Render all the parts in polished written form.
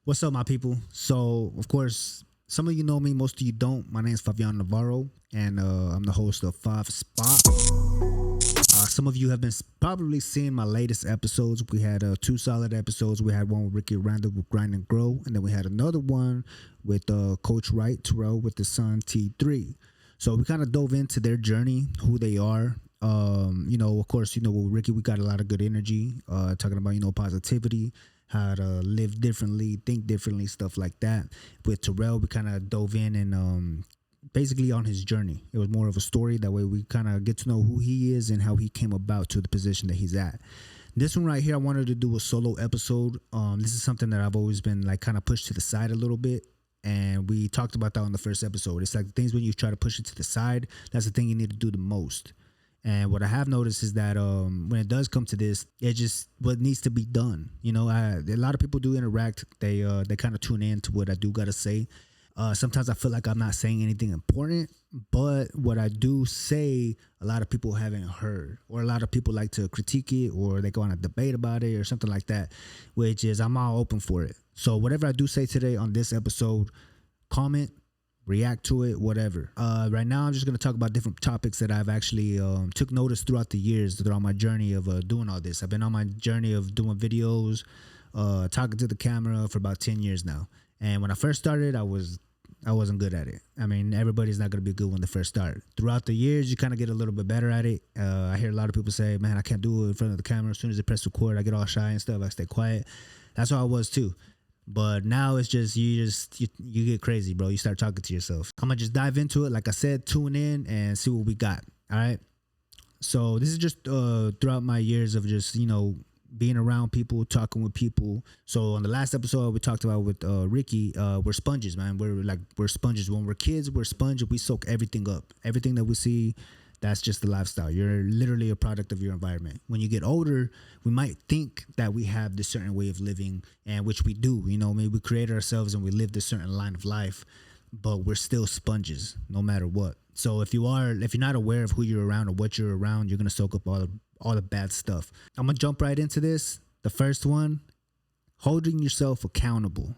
What's up, my people? So, of course, some of you know me, most of you don't. My name is Fabian Navarro, and I'm the host of Five Spot. Some of you have been probably seeing my latest episodes. We had two solid episodes. We had one with Ricky Randall with Grind and Grow, and then we had another one with Coach Wright Terrell with the Sun T3. So we kind of dove into their journey, who they are. Of course, with Ricky, we got a lot of good energy, talking about, positivity, how to live differently, think differently, stuff like that. With Terrell, we kind of dove in and basically on his journey. It was more of a story. That way we kind of get to know who he is and how he came about to the position that he's at. This one right here, I wanted to do a solo episode. This is something that I've always been like kind of pushed to the side a little bit. And we talked about that on the first episode. It's like things when you try to push it to the side, that's the thing you need to do the most. And what I have noticed is that when it does come to this, it just what needs to be done. A lot of people do interact. They kind of tune in to what I do got to say. Sometimes I feel like I'm not saying anything important, but what I do say, a lot of people haven't heard, or a lot of people like to critique it, or they go on a debate about it, or something like that, which is I'm all open for it. So whatever I do say today on this episode, comment, react to it, whatever. Right now, I'm just going to talk about different topics that I've actually took notice throughout the years, throughout my journey of doing all this. I've been on my journey of doing videos, talking to the camera for about 10 years now. And when I first started, I wasn't good at it. I mean, everybody's not going to be good when they first start. Throughout the years, you kind of get a little bit better at it. I hear a lot of people say, man, I can't do it in front of the camera. As soon as they press record, I get all shy and stuff. I stay quiet. That's how I was too. But now it's just you get crazy, bro. You start talking to yourself. I'm gonna just dive into it. Like I said, tune in and see what we got. All right. So this is just throughout my years of just being around people, talking with people. So on the last episode we talked about with Ricky, we're sponges, man. We're sponges. When we're kids, we're sponges. We soak everything up. Everything that we see, that's just the lifestyle. You're literally a product of your environment. When you get older, we might think that we have this certain way of living, and which we do. Maybe we create ourselves and we live this certain line of life, but we're still sponges no matter what. So if you're not aware of who you're around or what you're around, you're gonna soak up all the bad stuff. I'm gonna jump right into this. The first one, holding yourself accountable.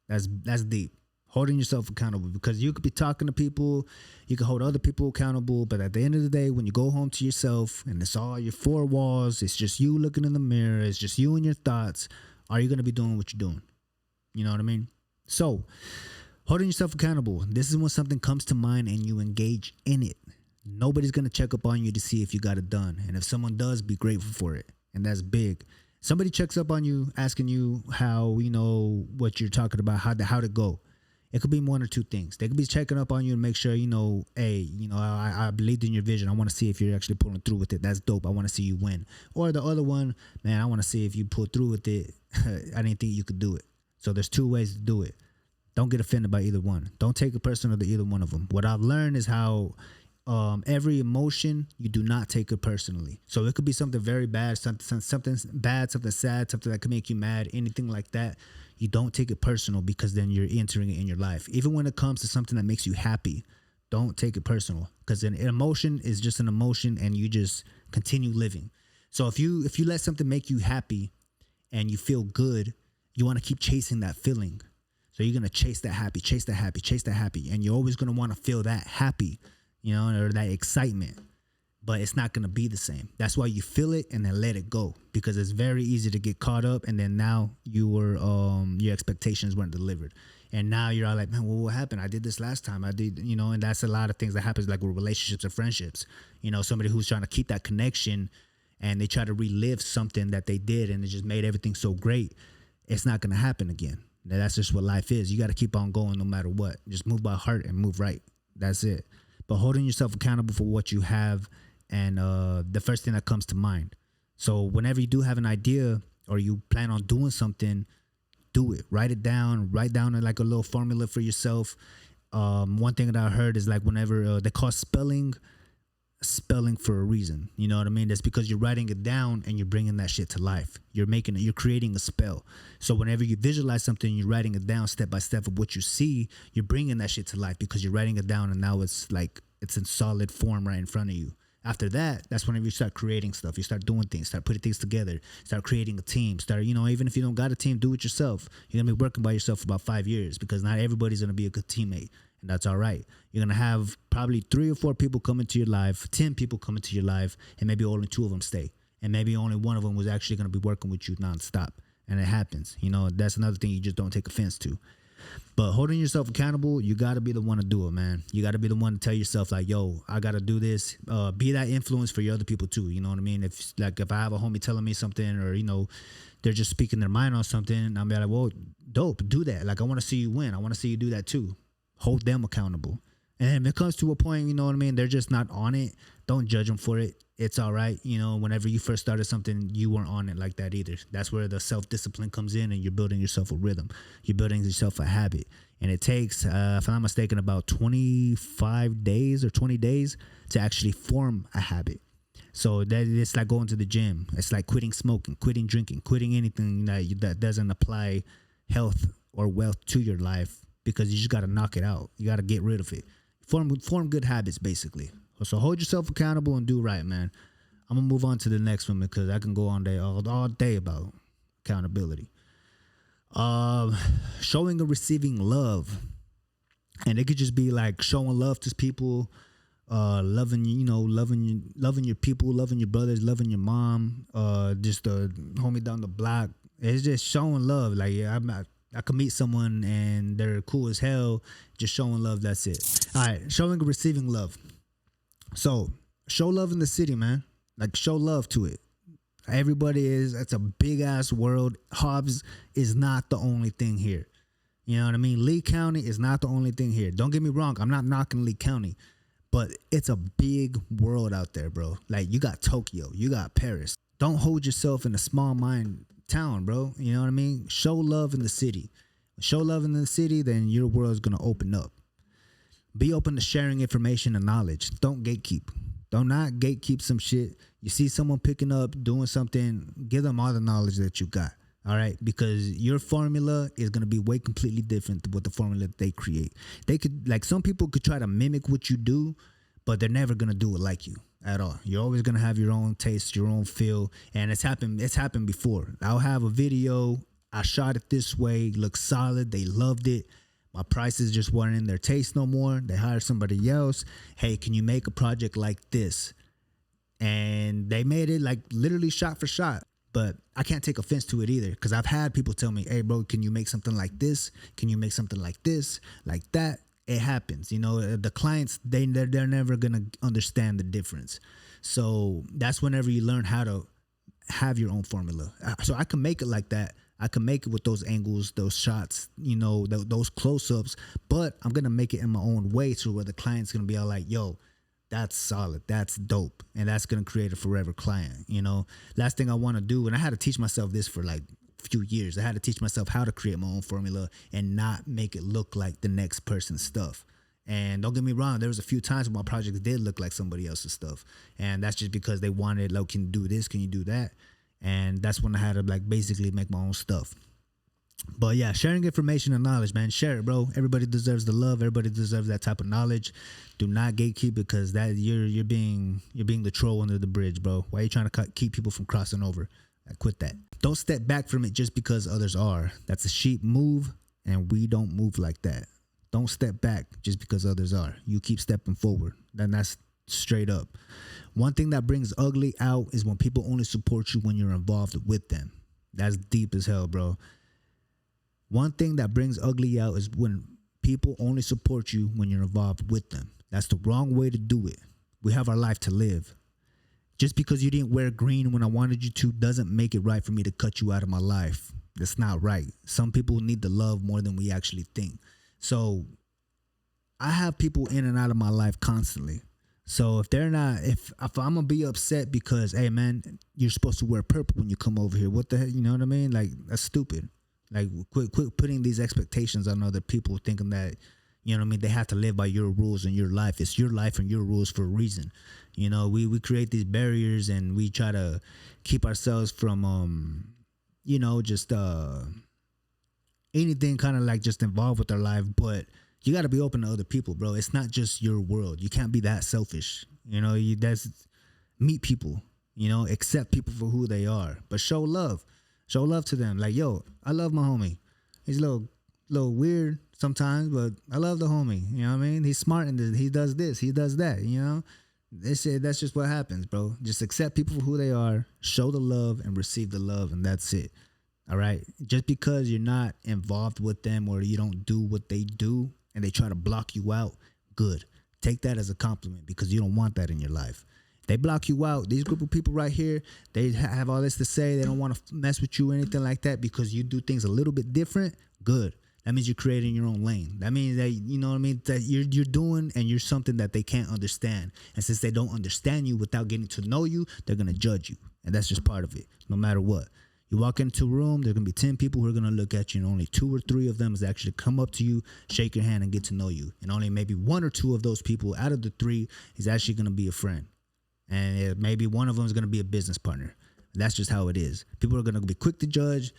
That's deep. Holding yourself accountable, because you could be talking to people, you can hold other people accountable, but at the end of the day, when you go home to yourself and it's all your four walls, it's just you looking in the mirror, it's just you and your thoughts, are you going to be doing what you're doing? You know what I mean? So, holding yourself accountable. This is when something comes to mind and you engage in it. Nobody's going to check up on you to see if you got it done. And if someone does, be grateful for it. And that's big. Somebody checks up on you, asking you how, what you're talking about, how to go. It could be one or two things. They could be checking up on you and make sure, hey, I believed in your vision. I want to see if you're actually pulling through with it. That's dope. I want to see you win. Or the other one, man, I want to see if you pull through with it. I didn't think you could do it. So there's two ways to do it. Don't get offended by either one. Don't take it personal to either one of them. What I've learned is how every emotion, you do not take it personally. So it could be something very bad, something bad, something sad, something that could make you mad, anything like that. You don't take it personal, because then you're entering it in your life. Even when it comes to something that makes you happy, don't take it personal, because an emotion is just an emotion and you just continue living. So if you let something make you happy and you feel good, you want to keep chasing that feeling. So you're going to chase that happy, chase that happy, chase that happy. And you're always going to want to feel that happy, or that excitement. But it's not going to be the same. That's why you feel it and then let it go, because it's very easy to get caught up, and then now your expectations weren't delivered, and now you're all like, man, well, what happened? I did this last time. I did, and that's a lot of things that happens, like with relationships and friendships. Somebody who's trying to keep that connection, and they try to relive something that they did, and it just made everything so great. It's not going to happen again. That's just what life is. You got to keep on going no matter what. Just move by heart and move right. That's it. But holding yourself accountable for what you have, and the first thing that comes to mind. So whenever you do have an idea or you plan on doing something, do it. Write it down. Write down like a little formula for yourself. One thing that I heard is like whenever they call spelling for a reason. You know what I mean? That's because you're writing it down and you're bringing that shit to life. You're creating a spell. So whenever you visualize something, you're writing it down step by step of what you see, you're bringing that shit to life because you're writing it down, and now it's like it's in solid form right in front of you. After that, that's whenever you start creating stuff. You start doing things, start putting things together, start creating a team. Start, even if you don't got a team, do it yourself. You're gonna be working by yourself for about 5 years because not everybody's gonna be a good teammate, and that's all right. You're gonna have probably 3 or 4 people come into your life, 10 people come into your life, and maybe only 2 of them stay, and maybe only one of them was actually gonna be working with you nonstop. And it happens. That's another thing you just don't take offense to. But holding yourself accountable, you got to be the one to do it, man. You got to be the one to tell yourself, like, yo, I got to do this. Be that influence for your other people too. You know what I mean? If I have a homie telling me something, or, they're just speaking their mind on something, I'm like, well, dope, do that. Like, I want to see you win. I want to see you do that too. Hold them accountable. And if it comes to a point, you know what I mean, they're just not on it, don't judge them for it. It's all right. Whenever you first started something, you weren't on it like that either. That's where the self-discipline comes in, and you're building yourself a rhythm. You're building yourself a habit. And it takes, if I'm not mistaken, about 25 days or 20 days to actually form a habit. So that it's like going to the gym. It's like quitting smoking, quitting drinking, quitting anything that doesn't apply health or wealth to your life, because you just got to knock it out. You got to get rid of it. Form good habits, basically. So hold yourself accountable and do right, man. I'm going to move on to the next one because I can go on day all day about accountability. Showing and receiving love. And it could just be like showing love to people, loving your people, loving your brothers, loving your mom, just the homie down the block. It's just showing love. Like, I could meet someone and they're cool as hell. Just showing love, that's it. All right, showing and receiving love. So, show love in the city, man. Like, show love to it. It's a big-ass world. Hobbs is not the only thing here. You know what I mean? Lee County is not the only thing here. Don't get me wrong. I'm not knocking Lee County. But it's a big world out there, bro. Like, you got Tokyo. You got Paris. Don't hold yourself in a small mind town, bro. You know what I mean? Show love in the city. Show love in the city, then your world's going to open up. Be open to sharing information and knowledge. Don't gatekeep. Do not gatekeep some shit. You see someone picking up, doing something, give them all the knowledge that you got. All right? Because your formula is going to be way completely different than what the formula that they create. They could, like, some people could try to mimic what you do, but they're never going to do it like you at all. You're always going to have your own taste, your own feel. And it's happened before. I'll have a video. I shot it this way. Looks solid. They loved it. My prices just weren't in their taste no more. They hired somebody else. Hey, can you make a project like this? And they made it like literally shot for shot. But I can't take offense to it either, because I've had people tell me, hey, bro, can you make something like this? Can you make something like this? Like that? It happens. The clients, they're never going to understand the difference. So that's whenever you learn how to have your own formula. So I can make it like that. I can make it with those angles, those shots, those close-ups, but I'm going to make it in my own way to where the client's going to be all like, yo, that's solid, that's dope, and that's going to create a forever client, Last thing I want to do, and I had to teach myself this for like a few years. I had to teach myself how to create my own formula and not make it look like the next person's stuff. And don't get me wrong, there was a few times when my projects did look like somebody else's stuff, and that's just because they wanted, like, can you do this, can you do that? And that's when I had to, like, basically make my own stuff. But yeah, sharing information and knowledge, man. Share it, bro. Everybody deserves the love. Everybody deserves that type of knowledge. Do not gatekeep, because that you're being the troll under the bridge, bro. Why are you trying to keep people from crossing over? Quit that. Don't step back from it just because others are. That's a sheep move, and we don't move like that. Don't step back just because others are. You keep stepping forward. Then that's straight up. One thing that brings ugly out is when people only support you when you're involved with them. That's deep as hell, bro. One thing that brings ugly out is when people only support you when you're involved with them. That's the wrong way to do it. We have our life to live. Just because you didn't wear green when I wanted you to doesn't make it right for me to cut you out of my life. That's not right. Some people need the love more than we actually think. So I have people in and out of my life constantly. So if I'm gonna be upset because, hey man, you're supposed to wear purple when you come over here, what the heck, you know what I mean? Like, that's stupid. Like, quit putting these expectations on other people, thinking that, you know what I mean, they have to live by your rules and your life. It's your life and your rules for a reason. We create these barriers, and we try to keep ourselves from just anything kind of like just involved with our life. But you got to be open to other people, bro. It's not just your world. You can't be that selfish. meet people, accept people for who they are, but show love. Show love to them. Like, yo, I love my homie. He's a little weird sometimes, but I love the homie. You know what I mean? He's smart in this. He does this. He does that. That's just what happens, bro. Just accept people for who they are, show the love, and receive the love, and that's it. All right? Just because you're not involved with them or you don't do what they do and they try to block you out, good. Take that as a compliment because you don't want that in your life. They block you out. These group of people right here, they have all this to say. They don't want to mess with you or anything like that because you do things a little bit different. Good. That means you're creating your own lane. That means that, that you're doing and you're something that they can't understand. And since they don't understand you without getting to know you, they're going to judge you. And that's just part of it, no matter what. You walk into a room, there are going to be 10 people who are going to look at you, and only 2 or 3 of them is actually come up to you, shake your hand, and get to know you. And only maybe 1 or 2 of those people out of the 3 is actually going to be a friend. And maybe one of them is going to be a business partner. That's just how it is. People are going to be quick to judge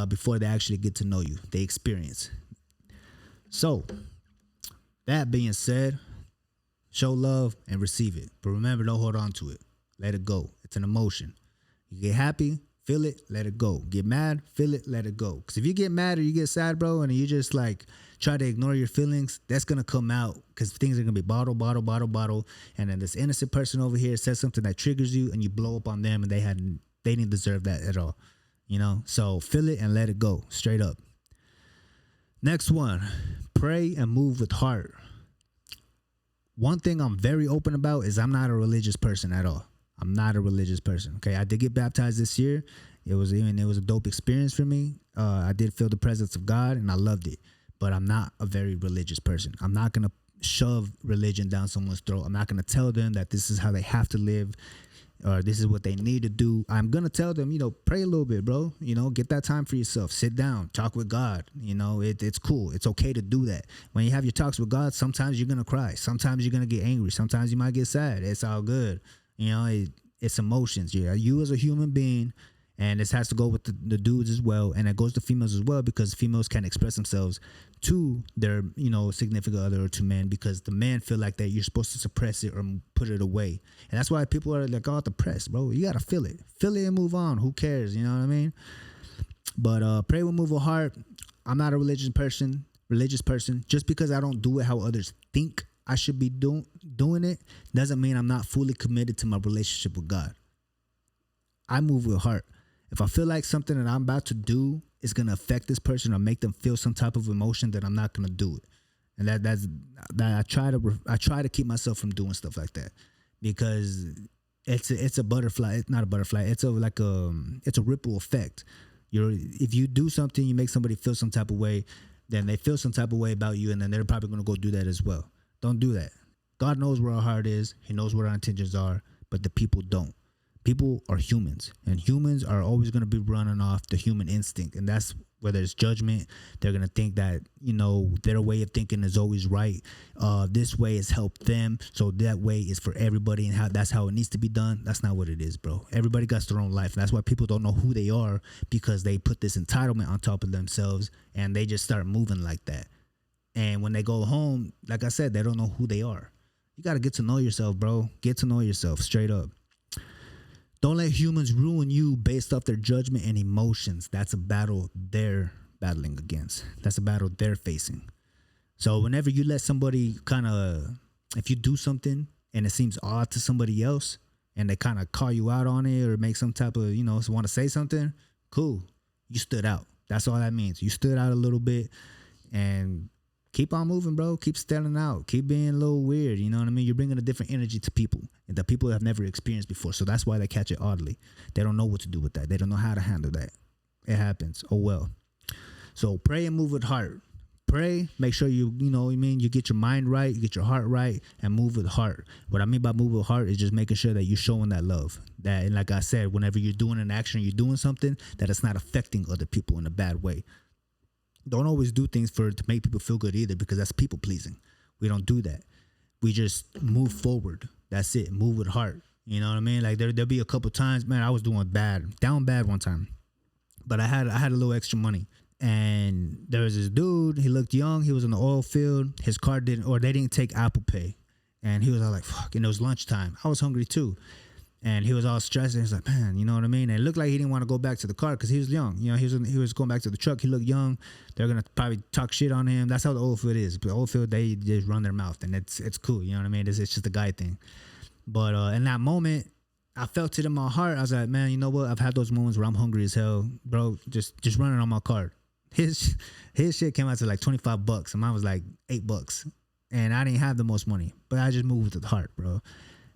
before they actually get to know you. They experience. So, that being said, show love and receive it. But remember, don't hold on to it. Let it go. It's an emotion. You get happy, feel it, let it go. Get mad, feel it, let it go. Because if you get mad or you get sad, bro, and you just try to ignore your feelings, that's going to come out because things are going to be bottle. And then this innocent person over here says something that triggers you and you blow up on them and they didn't deserve that at all. So feel it and let it go straight up. Next one, pray and move with heart. One thing I'm very open about is I'm not a religious person at all. I'm not a religious person. Okay. I did get baptized this year. It was a dope experience for me. I did feel the presence of God and I loved it, but I'm not a very religious person. I'm not going to shove religion down someone's throat. I'm not going to tell them that this is how they have to live or this is what they need to do. I'm going to tell them, pray a little bit, bro. Get that time for yourself. Sit down, talk with God. It's cool. It's okay to do that. When you have your talks with God, sometimes you're going to cry. Sometimes you're going to get angry. Sometimes you might get sad. It's all good. It's emotions. Yeah, you as a human being, and this has to go with the dudes as well, and it goes to females as well because females can express themselves to their significant other or to men because the men feel like that you're supposed to suppress it or put it away, and that's why people are like all depressed, bro. You gotta feel it and move on. Who cares? You know what I mean? But pray with move with heart. I'm not a religious person. Just because I don't do it how others think I should be doing it doesn't mean I'm not fully committed to my relationship with God. I move with heart. If I feel like something that I'm about to do is going to affect this person or make them feel some type of emotion, then I'm not going to do it. And I try to keep myself from doing stuff like that because it's a butterfly. It's not a butterfly. It's a ripple effect. If you do something, you make somebody feel some type of way, then they feel some type of way about you, and then they're probably going to go do that as well. Don't do that. God knows where our heart is. He knows what our intentions are, but the people don't. People are humans, and humans are always going to be running off the human instinct, and that's where there's judgment. They're going to think that, their way of thinking is always right. This way has helped them, so that way is for everybody, and that's how it needs to be done. That's not what it is, bro. Everybody got their own life, and that's why people don't know who they are because they put this entitlement on top of themselves, and they just start moving like that. And when they go home, like I said, they don't know who they are. You got to get to know yourself, bro. Get to know yourself straight up. Don't let humans ruin you based off their judgment and emotions. That's a battle they're battling against. That's a battle they're facing. So whenever you let somebody if you do something and it seems odd to somebody else and they kind of call you out on it or make some type of, want to say something, cool. You stood out. That's all that means. You stood out a little bit and keep on moving, bro. Keep standing out. Keep being a little weird. You know what I mean? You're bringing a different energy to people that people have never experienced before. So that's why they catch it oddly. They don't know what to do with that. They don't know how to handle that. It happens. Oh, well. So pray and move with heart. Pray. Make sure you get your mind right. You get your heart right and move with heart. What I mean by move with heart is just making sure that you're showing that love. And like I said, whenever you're doing an action, you're doing something that it's not affecting other people in a bad way. Don't always do things to make people feel good either because that's people pleasing. We don't do that. We just move forward. That's it. Move with heart. You know what I mean? Like there'll be a couple times, man, I was doing down bad one time, but I had a little extra money, and there was this dude. He looked young. He was in the oil field. His car they didn't take Apple Pay, and he was all like, "Fuck!" And it was lunchtime. I was hungry too, And he was all stressed. And he's like, man, you know what I mean? And it looked like he didn't want to go back to the car because he was young. You know, he was going back to the truck. He looked young. They're gonna probably talk shit on him. That's how the old field is. But the old field, they just run their mouth, and it's cool. You know what I mean? It's just a guy thing. But in that moment, I felt it in my heart. I was like, man, you know what? I've had those moments where I'm hungry as hell, bro. Just running on my card. His shit came out to like $25, and mine was like $8. And I didn't have the most money, but I just moved with the heart, bro.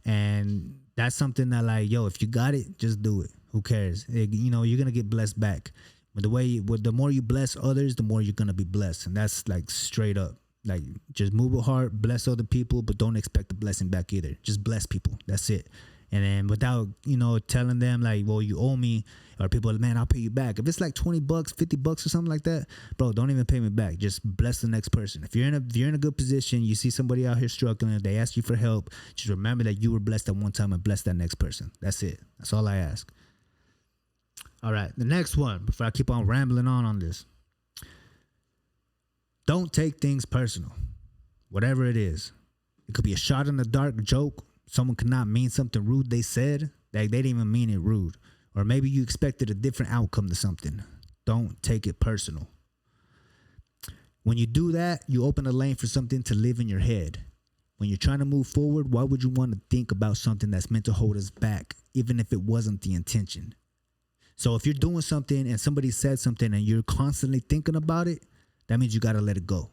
And that's something that, like, yo, if you got it, just do it. Who cares? You know, you're gonna get blessed back. But the more you bless others, the more you're gonna be blessed, and that's like straight up. Like, just move with heart, bless other people, but don't expect the blessing back either. Just bless people. That's it. And then without, you know, telling them like, well, you owe me, or people, man, I'll pay you back. If it's like $20, $50 or something like that, bro, don't even pay me back. Just bless the next person. If you're in a good position, you see somebody out here struggling, they ask you for help, just remember that you were blessed at one time and bless that next person. That's it. That's all I ask. All right, the next one, before I keep on rambling on this. Don't take things personal, whatever it is. It could be a shot in the dark joke. Someone could not mean something rude they said. Like, they didn't even mean it rude. Or maybe you expected a different outcome to something. Don't take it personal. When you do that, you open a lane for something to live in your head. When you're trying to move forward, why would you want to think about something that's meant to hold us back, even if it wasn't the intention? So if you're doing something and somebody said something and you're constantly thinking about it, that means you got to let it go.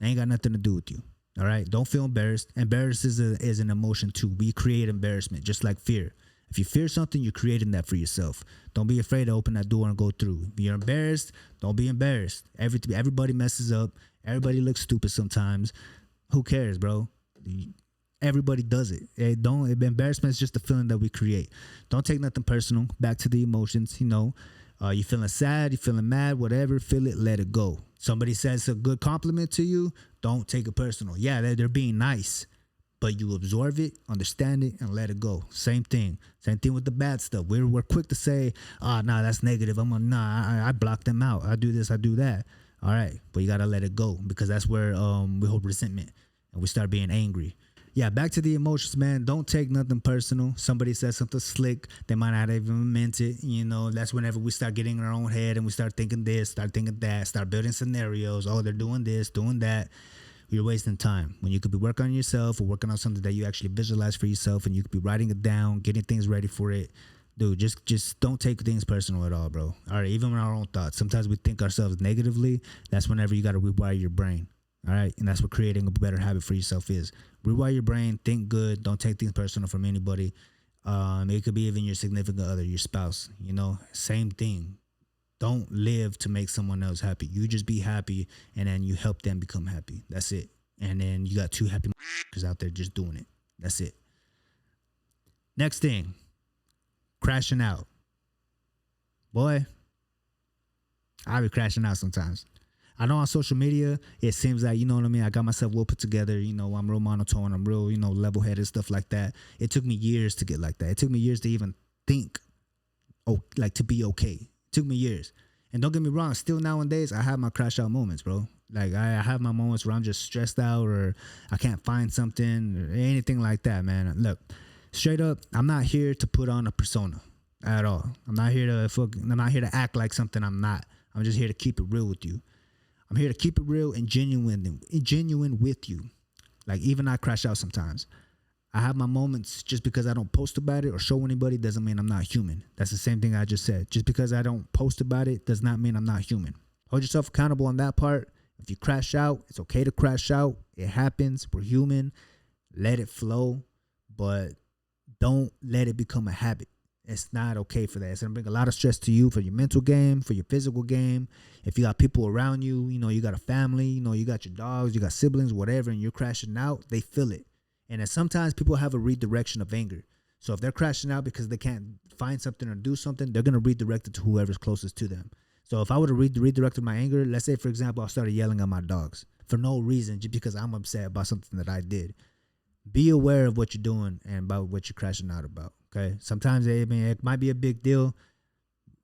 It ain't got nothing to do with you. All right? Don't feel embarrassed. Embarrassed is an emotion too. We create embarrassment, just like fear. If you fear something, you're creating that for yourself. Don't be afraid to open that door and go through. If you're embarrassed, don't be embarrassed. Everybody messes up. Everybody looks stupid sometimes. Who cares, bro? Everybody does it. Embarrassment is just a feeling that we create. Don't take nothing personal. Back to the emotions, you know. You feeling sad, you feeling mad, whatever, feel it, let it go. Somebody says a good compliment to you, don't take it personal. Yeah, they're being nice, but you absorb it, understand it, and let it go. Same thing with the bad stuff. We're quick to say, nah, that's negative. I block them out. I do this, I do that. All right, but you gotta let it go, because that's where we hold resentment and we start being angry. Yeah, back to the emotions, man. Don't take nothing personal. Somebody says something slick, they might not even meant it. You know, that's whenever we start getting in our own head and we start thinking this, start thinking that, start building scenarios. Oh, they're doing this, doing that. You're wasting time when you could be working on yourself or working on something that you actually visualize for yourself, and you could be writing it down, getting things ready for it. Dude, just don't take things personal at all, bro. All right, even with our own thoughts. Sometimes we think ourselves negatively. That's whenever you got to rewire your brain. All right, and that's what creating a better habit for yourself is. Rewire your brain, think good, don't take things personal from anybody. It could be even your significant other, your spouse, you know, same thing. Don't live to make someone else happy. You just be happy, and then you help them become happy. That's it. And then you got two happy out there just doing it. That's it. Next thing, crashing out. Boy, I be crashing out sometimes. I know on social media, it seems like, you know what I mean, I got myself well put together, you know, I'm real monotone, I'm real, you know, level-headed, stuff like that. It took me years to get like that. It took me years to even think, to be okay. It took me years. And don't get me wrong, still nowadays, I have my crash out moments, bro. Like, I have my moments where I'm just stressed out, or I can't find something, or anything like that, man. Look, straight up, I'm not here to put on a persona at all. I'm not here to act like something I'm not. I'm just here to keep it real with you. I'm here to keep it real and genuine with you. Like, even I crash out sometimes. I have my moments. Just because I don't post about it or show anybody doesn't mean I'm not human. That's the same thing I just said. Just because I don't post about it does not mean I'm not human. Hold yourself accountable on that part. If you crash out, it's okay to crash out. It happens. We're human. Let it flow, but don't let it become a habit. It's not okay for that. It's going to bring a lot of stress to you, for your mental game, for your physical game. If you got people around you, you know, you got a family, you know, you got your dogs, you got siblings, whatever, and you're crashing out, they feel it. And then sometimes people have a redirection of anger. So if they're crashing out because they can't find something or do something, they're going to redirect it to whoever's closest to them. So if I would have redirected my anger, let's say, for example, I started yelling at my dogs for no reason, just because I'm upset about something that I did. Be aware of what you're doing and about what you're crashing out about. Okay. Sometimes it might be a big deal.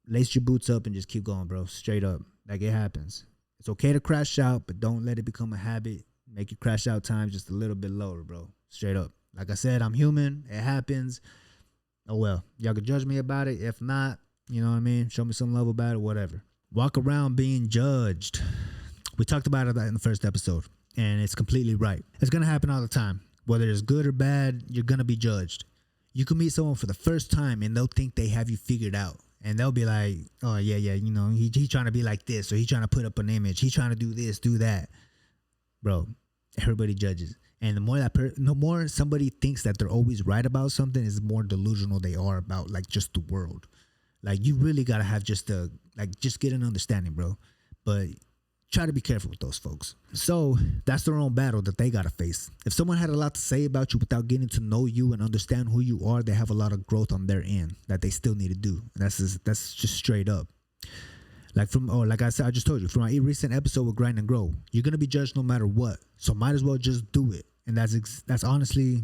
Lace your boots up and just keep going, bro. Straight up. Like, it happens. It's okay to crash out, but don't let it become a habit. Make your crash out time just a little bit lower, bro. Straight up. Like I said, I'm human. It happens. Oh well, y'all can judge me about it. If not, you know what I mean? Show me some love about it, whatever. Walk around being judged. We talked about it in the first episode, and it's completely right. It's gonna happen all the time. Whether it's good or bad, you're gonna be judged. You can meet someone for the first time and they'll think they have you figured out. And they'll be like, oh yeah, you know, he trying to be like this, or he trying to put up an image. He trying to do this, do that. Bro, everybody judges. And the more somebody thinks that they're always right about something, is the more delusional they are about like just the world. Like you really gotta have just get an understanding, bro. But try to be careful with those folks. So that's their own battle that they gotta face. If someone had a lot to say about you without getting to know you and understand who you are, they have a lot of growth on their end that they still need to do. That's just straight up. Like I said, I just told you from my recent episode with Grind and Grow, you're gonna be judged no matter what. So might as well just do it. And that's honestly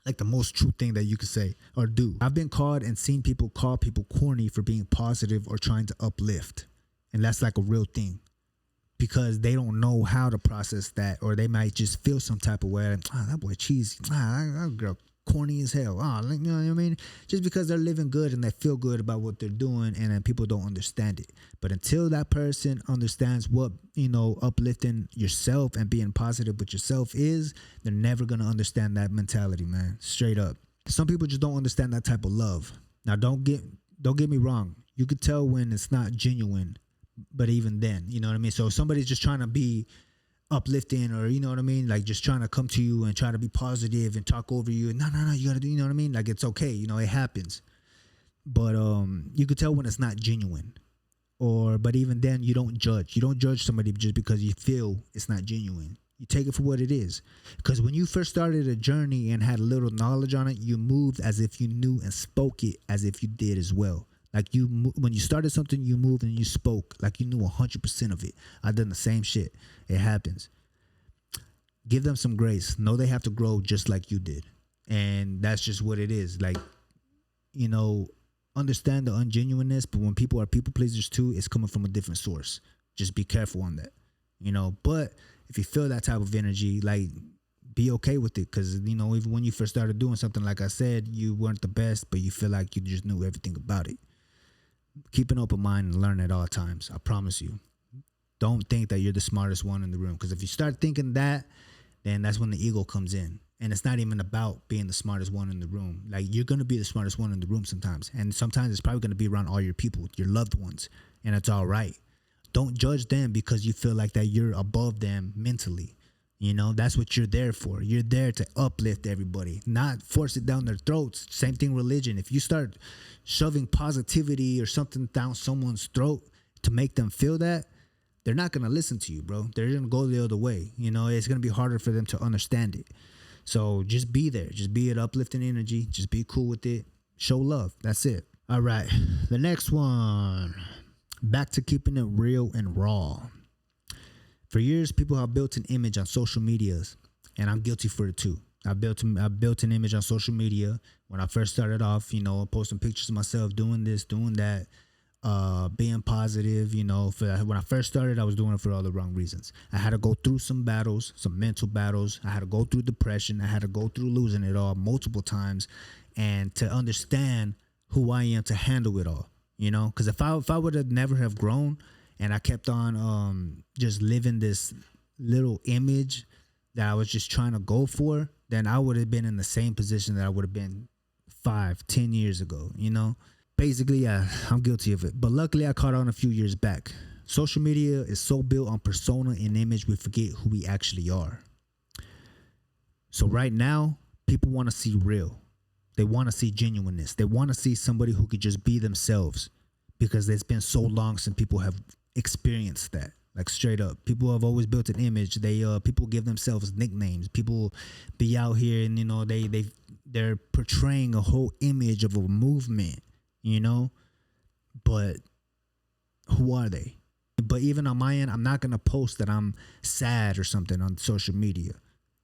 like the most true thing that you could say or do. I've been called and seen people call people corny for being positive or trying to uplift, and that's like a real thing. Because they don't know how to process that, or they might just feel some type of way. Like, that boy cheesy. That girl corny as hell. You know what I mean? Just because they're living good and they feel good about what they're doing, and then people don't understand it. But until that person understands what, you know, uplifting yourself and being positive with yourself is, they're never gonna understand that mentality, man. Straight up. Some people just don't understand that type of love. Now, don't get me wrong. You could tell when it's not genuine. But even then, you know what I mean? So if somebody's just trying to be uplifting, or, you know what I mean? Like just trying to come to you and try to be positive and talk over you. No, you gotta do, you know what I mean? Like it's okay, you know, it happens. But you could tell when it's not genuine. But even then, you don't judge. You don't judge somebody just because you feel it's not genuine. You take it for what it is. Because when you first started a journey and had little knowledge on it, you moved as if you knew and spoke it as if you did as well. Like when you started something, you moved and you spoke like you knew 100% of it. I've done the same shit. It happens. Give them some grace. Know they have to grow just like you did. And that's just what it is. Like, you know, understand the ungenuineness, but when people are people pleasers too, it's coming from a different source. Just be careful on that, you know. But if you feel that type of energy, like, be okay with it. Because, you know, even when you first started doing something, like I said, you weren't the best, but you feel like you just knew everything about it. Keep an open mind and learn at all times. I promise you. Don't think that you're the smartest one in the room. Because if you start thinking that, then that's when the ego comes in. And it's not even about being the smartest one in the room. Like, you're going to be the smartest one in the room sometimes. And sometimes it's probably going to be around all your people, your loved ones. And it's all right. Don't judge them because you feel like that you're above them mentally. You know, that's what you're there for. You're there to uplift everybody, not force it down their throats. Same thing, religion. If you start shoving positivity or something down someone's throat to make them feel that, they're not going to listen to you, bro. They're going to go the other way. You know, it's going to be harder for them to understand it. So just be there. Just be an uplifting energy. Just be cool with it. Show love. That's it. All right. The next one. Back to keeping it real and raw. For years, people have built an image on social medias, and I'm guilty for it too. I built an image on social media when I first started off, you know, posting pictures of myself doing this, doing that, being positive, you know. When I first started, I was doing it for all the wrong reasons. I had to go through some battles, some mental battles. I had to go through depression. I had to go through losing it all multiple times, and to understand who I am to handle it all, you know. Because if I would have never have grown, and I kept on just living this little image that I was just trying to go for, then I would have been in the same position that I would have been 5-10 years ago, you know? Basically, yeah, I'm guilty of it. But luckily, I caught on a few years back. Social media is so built on persona and image, we forget who we actually are. So right now, people want to see real. They want to see genuineness. They want to see somebody who could just be themselves, because it's been so long since people have experienced that. Like, straight up, people have always built an image. People give themselves nicknames. People be out here and, you know, they're portraying a whole image of a movement, you know. But who are they? But even on my end, I'm not gonna post that I'm sad or something on social media.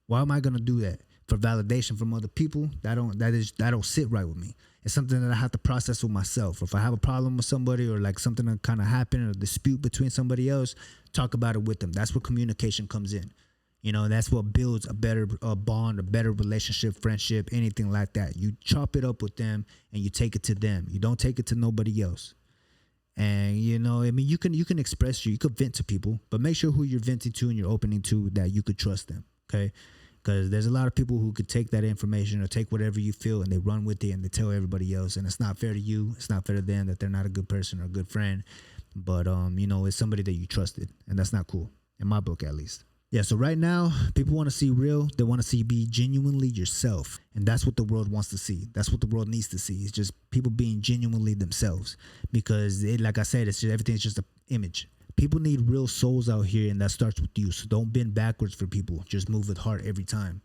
Why am I gonna do that? For validation from other people? That don't sit right with me. It's something that I have to process with myself. If I have a problem with somebody, or like something that kind of happened, or a dispute between somebody else, talk about it with them. That's where communication comes in. You know, that's what builds a better bond, a better relationship, friendship, anything like that. You chop it up with them and you take it to them. You don't take it to nobody else. And you know, I mean, you can express you could vent to people, but make sure who you're venting to and you're opening to that you could trust them. Okay, because there's a lot of people who could take that information or take whatever you feel and they run with it and they tell everybody else, and it's not fair to you. It's not fair to them that they're not a good person or a good friend. But you know, it's somebody that you trusted, and that's not cool in my book, at least. Yeah, so right now, people want to see real. They want to see be genuinely yourself. And that's what the world wants to see. That's what the world needs to see. It's just people being genuinely themselves. Because, like I said, it's just, everything's just an image. People need real souls out here, and that starts with you. So don't bend backwards for people. Just move with heart every time.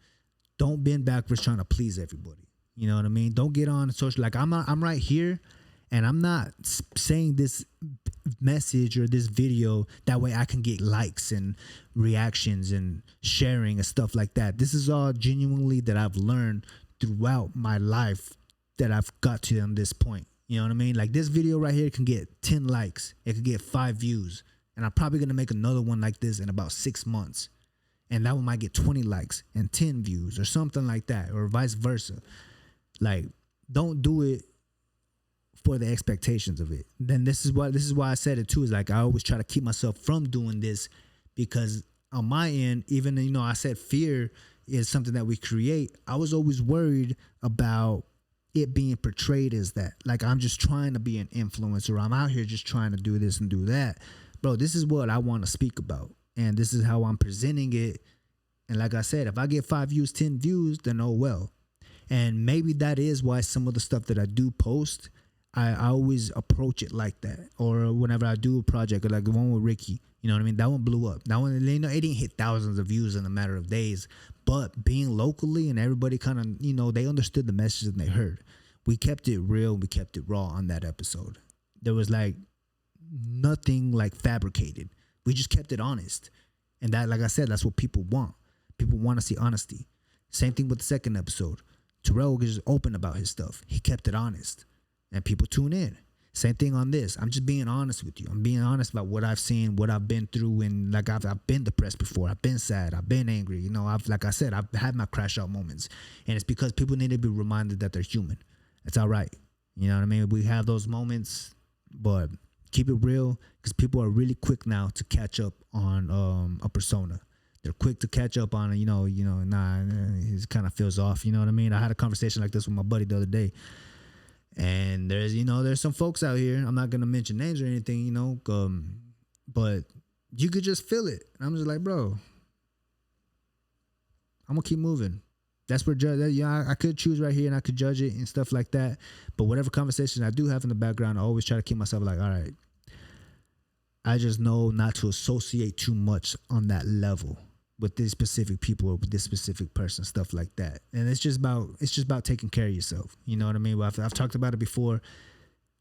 Don't bend backwards trying to please everybody. You know what I mean? Don't get on social. Like, I'm right here, and I'm not saying this message or this video that way I can get likes and reactions and sharing and stuff like that. This is all genuinely that I've learned throughout my life that I've got to on this point. You know what I mean? Like, this video right here can get 10 likes. It could get 5 views. And I'm probably going to make another one like this in about 6 months. And that one might get 20 likes and 10 views or something like that, or vice versa. Like, don't do it for the expectations of it. Then this is why I said it too, is like I always try to keep myself from doing this, because on my end, even, you know, I said fear is something that we create. I was always worried about it being portrayed as that. Like, I'm just trying to be an influencer. I'm out here just trying to do this and do that. Bro, this is what I want to speak about. And this is how I'm presenting it. And like I said, if I get 5 views, 10 views, then oh well. And maybe that is why some of the stuff that I do post, I always approach it like that. Or whenever I do a project, like the one with Ricky, you know what I mean? That one blew up. That one, you know, it didn't hit thousands of views in a matter of days. But being locally and everybody kind of, you know, they understood the message and they heard. We kept it real. We kept it raw on that episode. There was like nothing like fabricated. We just kept it honest. And that, like I said, that's what people want. People want to see honesty. Same thing with the second episode. Terrell was just open about his stuff. He kept it honest. And people tune in. Same thing on this. I'm just being honest with you. I'm being honest about what I've seen, what I've been through, and like I've been depressed before. I've been sad. I've been angry. You know, like I said, I've had my crash out moments, and it's because people need to be reminded that they're human. It's all right. You know what I mean? We have those moments, but keep it real, because people are really quick now to catch up on a persona. They're quick to catch up on it. It kind of feels off. You know what I mean? I had a conversation like this with my buddy the other day. And there's some folks out here, I'm not going to mention names or anything, but you could just feel it. And I'm just like, bro, I'm going to keep moving. That's where I could choose right here and I could judge it and stuff like that. But whatever conversation I do have in the background, I always try to keep myself like, all right, I just know not to associate too much on that level with this specific people or with this specific person, stuff like that. And it's just about taking care of yourself. You know what I mean? Well, I've talked about it before.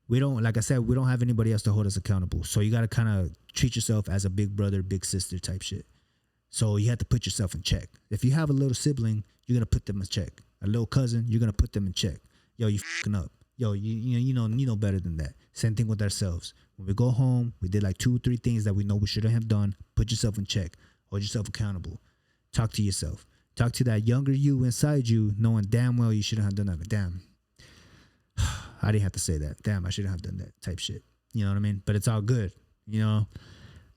We don't have anybody else to hold us accountable. So you got to kind of treat yourself as a big brother, big sister type shit. So you have to put yourself in check. If you have a little sibling, you're going to put them in check. A little cousin, you're going to put them in check. Yo, you fucking up. Yo, you know better than that. Same thing with ourselves. When we go home, we did like 2 or 3 things that we know we shouldn't have done. Put yourself in check. Hold yourself accountable. Talk to yourself. Talk to that younger you inside you, knowing damn well you shouldn't have done that. Damn. I didn't have to say that. Damn, I shouldn't have done that type shit. You know what I mean? But it's all good. You know,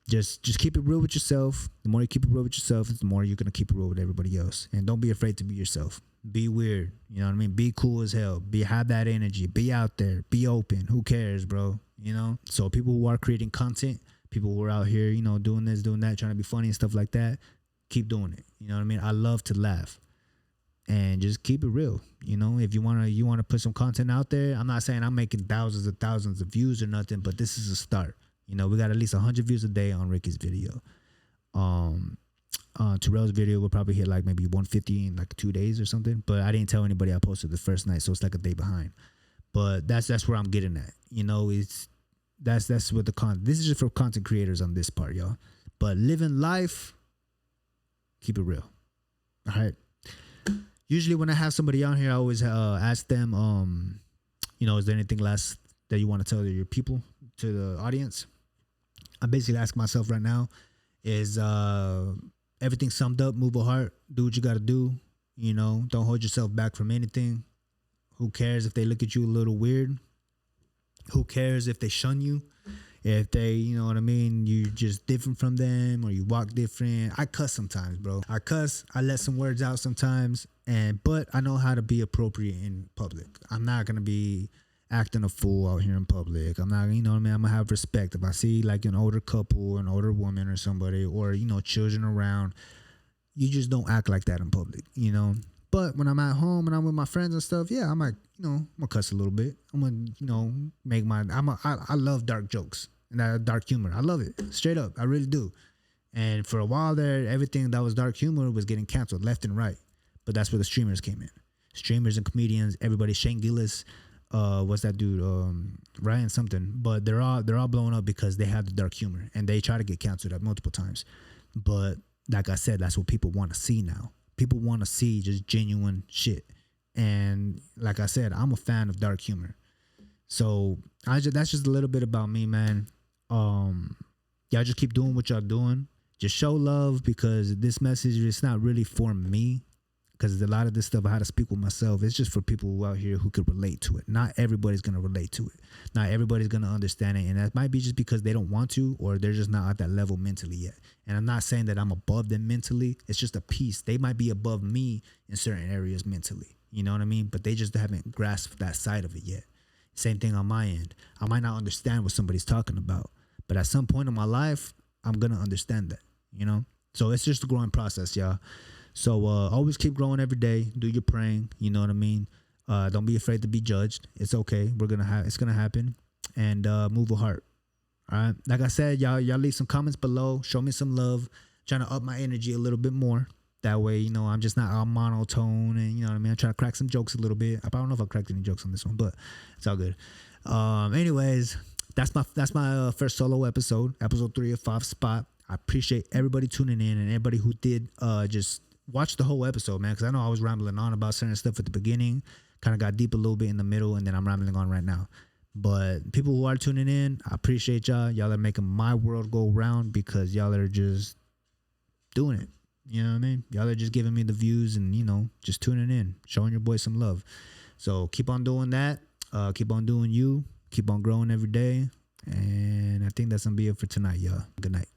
just keep it real with yourself. The more you keep it real with yourself, the more you're going to keep it real with everybody else. And don't be afraid to be yourself. Be weird. You know what I mean? Be cool as hell. Have that energy. Be out there. Be open. Who cares, bro? You know? So people who are creating content, people who are out here, doing this, doing that, trying to be funny and stuff like that, keep doing it. You know what I mean? I love to laugh. And just keep it real. If you wanna put some content out there, I'm not saying I'm making thousands of views or nothing, but this is a start. We got at least 100 views a day on Ricky's video. Terrell's video will probably hit like maybe 150 in like 2 days or something. But I didn't tell anybody I posted the first night, so it's like a day behind. But that's where I'm getting at. That's what the content. This is just for content creators on this part, y'all. But living life, keep it real. All right. Usually when I have somebody on here, I always ask them, is there anything last that you want to tell your people, to the audience? I'm basically asking myself right now is everything summed up. Move a heart. Do what you got to do. You know, don't hold yourself back from anything. Who cares if they look at you a little weird? Who cares if they shun you? If they, you know what I mean, you just different from them or you walk different. I cuss sometimes, bro. I cuss. I let some words out sometimes. But I know how to be appropriate in public. I'm not going to be acting a fool out here in public. I'm not, you know what I mean? I'm going to have respect. If I see like an older couple, an older woman or somebody, or, you know, children around, you just don't act like that in public, you know? But when I'm at home and I'm with my friends and stuff, yeah, I might, you know, I'm gonna cuss a little bit. I'm gonna, you know, make my, I love dark jokes and that dark humor. I love it, straight up. I really do. And for a while there, everything that was dark humor was getting canceled left and right. But that's where the streamers came in. Streamers and comedians, everybody. Shane Gillis, what's that dude? Ryan something. But they're all blowing up because they have the dark humor and they try to get canceled at multiple times. But like I said, that's what people want to see now. People want to see just genuine shit. And like I said, I'm a fan of dark humor. So that's just a little bit about me, man. Y'all just keep doing what y'all doing. Just show love, because this message is not really for me. Because a lot of this stuff I had to speak with myself. It's just for people who out here who could relate to it. Not everybody's going to relate to it. Not everybody's going to understand it. And that might be just because they don't want to, or they're just not at that level mentally yet. And I'm not saying that I'm above them mentally. It's just a piece. They might be above me in certain areas mentally. You know what I mean? But they just haven't grasped that side of it yet. Same thing on my end. I might not understand what somebody's talking about, but at some point in my life, I'm going to understand that, you know? So it's just a growing process, y'all. So always keep growing every day. Do your praying. You know what I mean? Don't be afraid to be judged. It's okay. It's gonna happen. And move a heart. All right. Like I said, y'all leave some comments below. Show me some love. Trying to up my energy a little bit more. That way, you know, I'm just not all monotone, and you know what I mean. I try to crack some jokes a little bit. I don't know if I cracked any jokes on this one, but it's all good. Anyways, that's my first solo episode 3 of 5 Spot. I appreciate everybody tuning in and everybody who did just watch the whole episode, man, because I know I was rambling on about certain stuff at the beginning, kind of got deep a little bit in the middle, and then I'm rambling on right now. But people who are tuning in, I appreciate y'all. Y'all are making my world go round, because y'all are just doing it. You know what I mean? Y'all are just giving me the views and, you know, just tuning in, showing your boy some love. So keep on doing that. Keep on doing you. Keep on growing every day. And I think that's going to be it for tonight, y'all. Good night.